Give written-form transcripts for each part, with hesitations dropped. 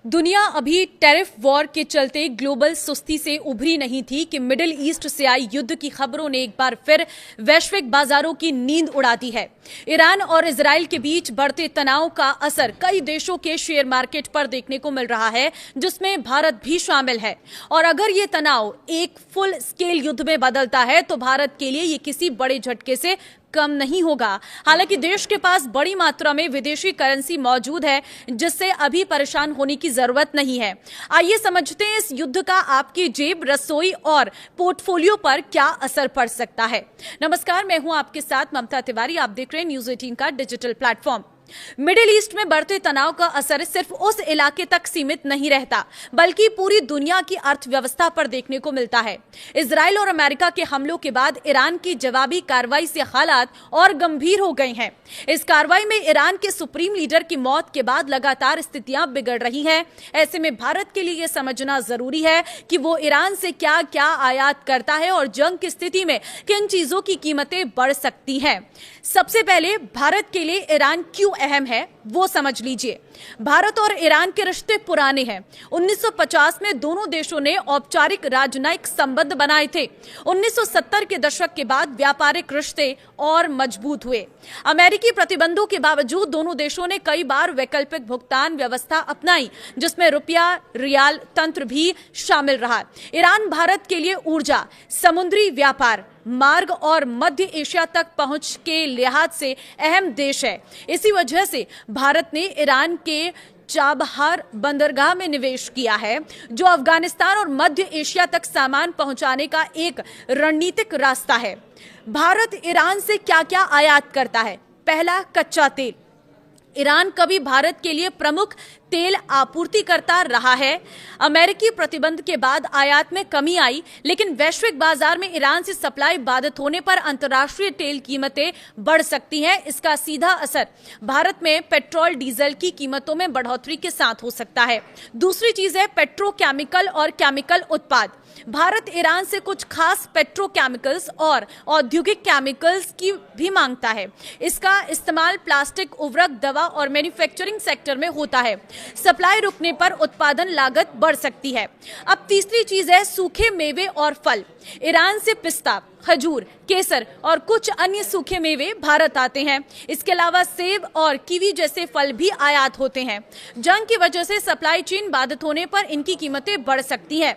दुनिया अभी tariff war के चलते ग्लोबल सुस्ती से उभरी नहीं थी कि मिडिल ईस्ट से आई युद्ध की खबरों ने एक बार फिर वैश्विक बाजारों की नींद उड़ा दी है। ईरान और इजराइल के बीच बढ़ते तनाव का असर कई देशों के शेयर मार्केट पर देखने को मिल रहा है, जिसमें भारत भी शामिल है। और अगर ये तनाव एक फुल स्केल युद्ध में बदलता है तो भारत के लिए ये किसी बड़े झटके से कम नहीं होगा। हालांकि देश के पास बड़ी मात्रा में विदेशी करेंसी मौजूद है, जिससे अभी परेशान होने की जरूरत नहीं है। आइए समझते हैं इस युद्ध का आपकी जेब, रसोई और पोर्टफोलियो पर क्या असर पड़ सकता है। नमस्कार, मैं हूं आपके साथ ममता तिवारी। आप देख रहे हैं न्यूज 18 का डिजिटल प्लेटफॉर्म। मिडिल ईस्ट में बढ़ते तनाव का असर सिर्फ उस इलाके तक सीमित नहीं रहता, बल्कि पूरी दुनिया की अर्थव्यवस्था पर देखने को मिलता है। इजराइल और अमेरिका के हमलों के बाद ईरान की जवाबी कार्रवाई से हालात और गंभीर हो गए हैं। इस कार्रवाई में ईरान के सुप्रीम लीडर की मौत के बाद लगातार स्थितियां बिगड़ रही हैं। ऐसे में भारत के लिए यह समझना जरूरी है कि वो ईरान से क्या क्या आयात करता है और जंग की स्थिति में किन चीजों की कीमतें बढ़ सकती हैं। सबसे पहले भारत के लिए ईरान क्यों अहम है वो समझ लीजिए। भारत और ईरान के रिश्ते पुराने हैं। 1950 में दोनों देशों ने औपचारिक राजनयिक संबंध बनाए थे। 1970 के दशक के बाद व्यापारिक रिश्ते और मजबूत हुए। अमेरिकी प्रतिबंधों के बावजूद दोनों देशों ने कई बार वैकल्पिक भुगतान व्यवस्था अपनाई, जिसमें रुपया रियाल तंत्र भी शामिल रहा। ईरान भारत के लिए ऊर्जा, समुद्री व्यापार मार्ग और मध्य एशिया तक पहुंच के लिहाज से अहम देश है। इसी वजह से भारत ने ईरान के चाबहार बंदरगाह में निवेश किया है, जो अफगानिस्तान और मध्य एशिया तक सामान पहुंचाने का एक रणनीतिक रास्ता है। भारत ईरान से क्या क्या आयात करता है? पहला, कच्चा तेल। ईरान कभी भारत के लिए प्रमुख तेल आपूर्तिकर्ता रहा है। अमेरिकी प्रतिबंध के बाद आयात में कमी आई, लेकिन वैश्विक बाजार में ईरान से सप्लाई बाधित होने पर अंतर्राष्ट्रीय तेल कीमतें बढ़ सकती हैं। इसका सीधा असर भारत में पेट्रोल डीजल की कीमतों में बढ़ोतरी के साथ हो सकता है। दूसरी चीज है पेट्रोकेमिकल और केमिकल उत्पाद। भारत ईरान से कुछ खास पेट्रोकेमिकल्स और औद्योगिक केमिकल्स की भी मांगता है। इसका इस्तेमाल प्लास्टिक, उर्वरक, दवा और मैन्युफैक्चरिंग सेक्टर में होता है। सप्लाई रुकने पर उत्पादन लागत बढ़ सकती है। अब तीसरी चीज है सूखे मेवे और फल। ईरान से पिस्ता, खजूर, केसर और कुछ अन्य सूखे मेवे भारत आते हैं। इसके अलावा सेब और कीवी जैसे फल भी आयात होते हैं। जंग की वजह से सप्लाई चेन बाधित होने पर इनकी कीमतें बढ़ सकती हैं।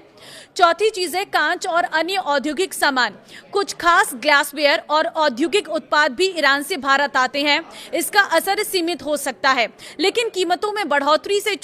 चौथी चीज है कांच और अन्य औद्योगिक सामान। कुछ खास ग्लासवेयर और औद्योगिक उत्पाद भी ईरान से भारत आते हैं। इसका असर सीमित हो सकता है, लेकिन कीमतों में बढ़ोतरी से